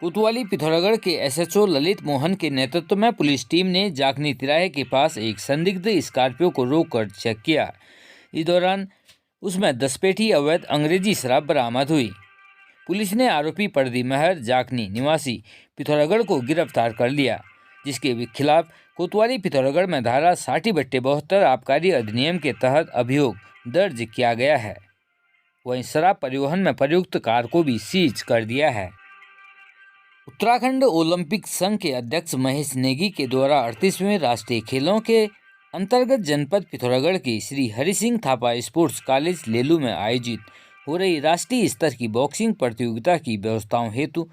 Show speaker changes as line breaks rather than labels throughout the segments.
कोतवाली पिथौरागढ़ के एसएचओ ललित मोहन के नेतृत्व में पुलिस टीम ने जाखनी तिराहे के पास एक संदिग्ध स्कॉर्पियो को रोककर चेक किया। इस दौरान उसमें 10 पेटी अवैध अंग्रेजी शराब बरामद हुई। पुलिस ने आरोपी परदी महर जाखनी निवासी पिथौरागढ़ को गिरफ्तार कर लिया, जिसके खिलाफ कोतवाली पिथौरागढ़ में धारा 60/72 आबकारी अधिनियम के तहत अभियोग दर्ज किया गया है। वहीं शराब परिवहन में प्रयुक्त कार को भी सीज कर दिया है। उत्तराखंड ओलंपिक संघ के अध्यक्ष महेश नेगी के द्वारा 38वें राष्ट्रीय खेलों के अंतर्गत जनपद पिथौरागढ़ के श्री हरि सिंह थापा स्पोर्ट्स कॉलेज लेलू में आयोजित हो रही राष्ट्रीय स्तर की बॉक्सिंग प्रतियोगिता की व्यवस्थाओं हेतु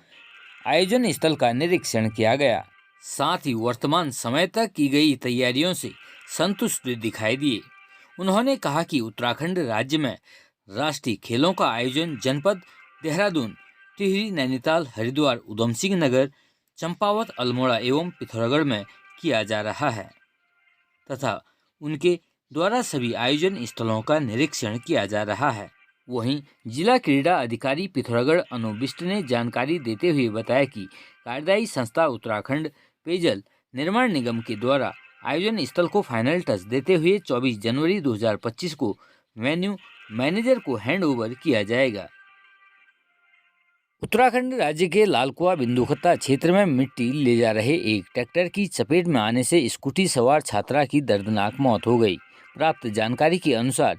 आयोजन स्थल का निरीक्षण किया गया। साथ ही वर्तमान समय तक की गई तैयारियों से संतुष्ट दिखाई दिए। उन्होंने कहा कि उत्तराखंड राज्य में राष्ट्रीय खेलों का आयोजन जनपद देहरादून, टिहरी, नैनीताल, हरिद्वार, उधम सिंह नगर, चंपावत, अल्मोड़ा एवं पिथौरागढ़ में किया जा रहा है तथा उनके द्वारा सभी आयोजन स्थलों का निरीक्षण किया जा रहा है। वहीं जिला क्रीड़ा अधिकारी पिथौरागढ़ अनु बिष्ट ने जानकारी देते हुए बताया कि कार्यदायी संस्था उत्तराखंड पेयजल निर्माण निगम के द्वारा आयोजन स्थल को फाइनल टच देते हुए 24 जनवरी 2025 को वेन्यू मैनेजर को हैंड ओवर किया जाएगा। उत्तराखंड राज्य के लालकुआ बिंदुखत्ता क्षेत्र में मिट्टी ले जा रहे एक ट्रैक्टर की चपेट में आने से स्कूटी सवार छात्रा की दर्दनाक मौत हो गई। प्राप्त जानकारी के अनुसार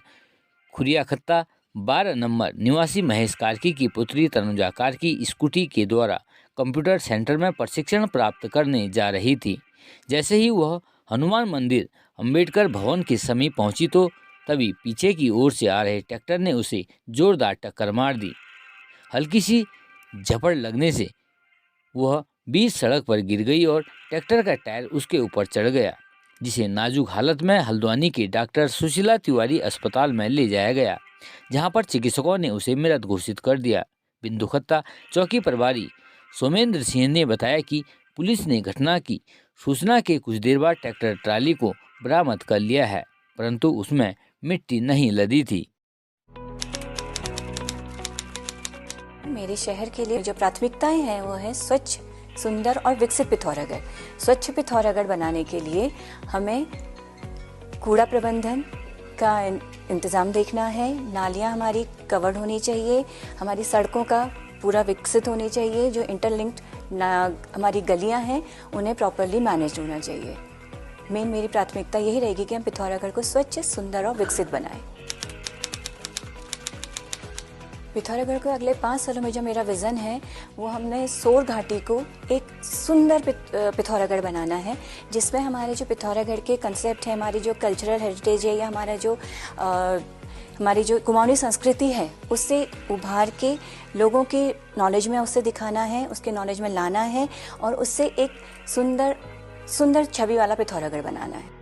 खुरियाखत्ता 12 नंबर निवासी महेश कार्की की पुत्री तनुजा कार्की स्कूटी के द्वारा कंप्यूटर सेंटर में प्रशिक्षण प्राप्त करने जा रही थी। जैसे ही वह हनुमान मंदिर अंबेडकर भवन के समीप पहुंची तो तभी पीछे की ओर से आ रहे ट्रैक्टर ने उसे जोरदार टक्कर मार दी। हल्की सी झपड़ लगने से वह बीच सड़क पर गिर गई और ट्रैक्टर का टायर उसके ऊपर चढ़ गया, जिसे नाजुक हालत में हल्द्वानी के डॉक्टर सुशीला तिवारी अस्पताल में ले जाया गया, जहां पर चिकित्सकों ने उसे मृत घोषित कर दिया। बिंदुखत्ता चौकी प्रभारी सोमेंद्र सिंह ने बताया कि पुलिस ने घटना की सूचना के कुछ देर बाद ट्रैक्टर ट्राली को बरामद कर लिया है, परंतु उसमें मिट्टी नहीं लदी थी।
मेरे शहर के लिए जो प्राथमिकताएं हैं वो है स्वच्छ, सुंदर और विकसित पिथौरागढ़। स्वच्छ पिथौरागढ़ बनाने के लिए हमें कूड़ा प्रबंधन का इंतज़ाम देखना है, नालियां हमारी कवर्ड होनी चाहिए, हमारी सड़कों का पूरा विकसित होनी चाहिए, जो इंटरलिंक्ड हमारी गलियां हैं उन्हें प्रॉपरली मैनेज होना चाहिए। मेरी प्राथमिकता यही रहेगी कि हम पिथौरागढ़ को स्वच्छ, सुंदर और विकसित बनाएं। पिथौरागढ़ को अगले 5 सालों में जो मेरा विज़न है वो हमने सोर घाटी को एक सुंदर पिथौरागढ़ बनाना है, जिसमें हमारे जो पिथौरागढ़ के कंसेप्ट है, हमारी जो कल्चरल हेरिटेज है या हमारी जो कुमाऊनी संस्कृति है उससे उभार के लोगों के नॉलेज में उससे दिखाना है, उसके नॉलेज में लाना है और उससे एक सुंदर छवि वाला पिथौरागढ़ बनाना है।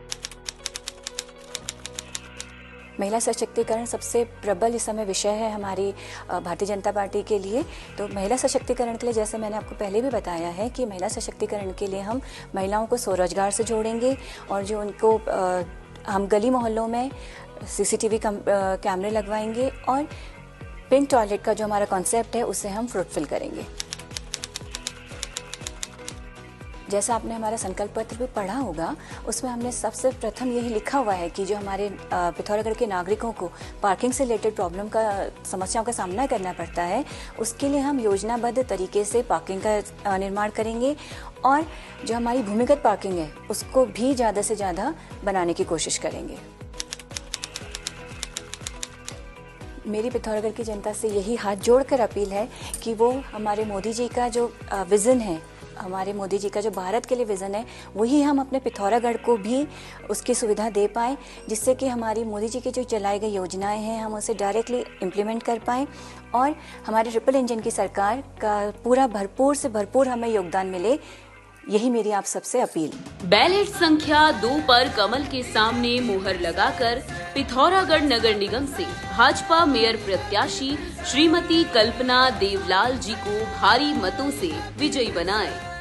महिला सशक्तिकरण सबसे प्रबल इस समय विषय है हमारी भारतीय जनता पार्टी के लिए। तो महिला सशक्तिकरण के लिए जैसे मैंने आपको पहले भी बताया है कि महिला सशक्तिकरण के लिए हम महिलाओं को स्वरोजगार से जोड़ेंगे और जो उनको हम गली मोहल्लों में CCTV कैमरे लगवाएंगे और पिंक टॉयलेट का जो हमारा कॉन्सेप्ट है उसे हम फुलफिल करेंगे। जैसा आपने हमारा संकल्प पत्र भी पढ़ा होगा, उसमें हमने सबसे प्रथम यही लिखा हुआ है कि जो हमारे पिथौरागढ़ के नागरिकों को पार्किंग से रिलेटेड समस्याओं का सामना करना पड़ता है, उसके लिए हम योजनाबद्ध तरीके से पार्किंग का निर्माण करेंगे और जो हमारी भूमिगत पार्किंग है उसको भी ज़्यादा से ज़्यादा बनाने की कोशिश करेंगे। मेरी पिथौरागढ़ की जनता से यही हाथ जोड़कर अपील है कि वो हमारे मोदी जी का जो विज़न है, हमारे मोदी जी का जो भारत के लिए विज़न है, वही हम अपने पिथौरागढ़ को भी उसकी सुविधा दे पाएँ, जिससे कि हमारी मोदी जी की जो चलाई गई योजनाएं हैं हम उसे डायरेक्टली इम्प्लीमेंट कर पाएँ और हमारे ट्रिपल इंजन की सरकार का पूरा भरपूर से भरपूर हमें योगदान मिले। यही मेरी आप सबसे अपील।
बैलेट संख्या 2 पर कमल के सामने मुहर लगाकर पिथौरागढ़ नगर निगम से भाजपा मेयर प्रत्याशी श्रीमती कल्पना देवलाल जी को भारी मतों से विजयी बनाएं।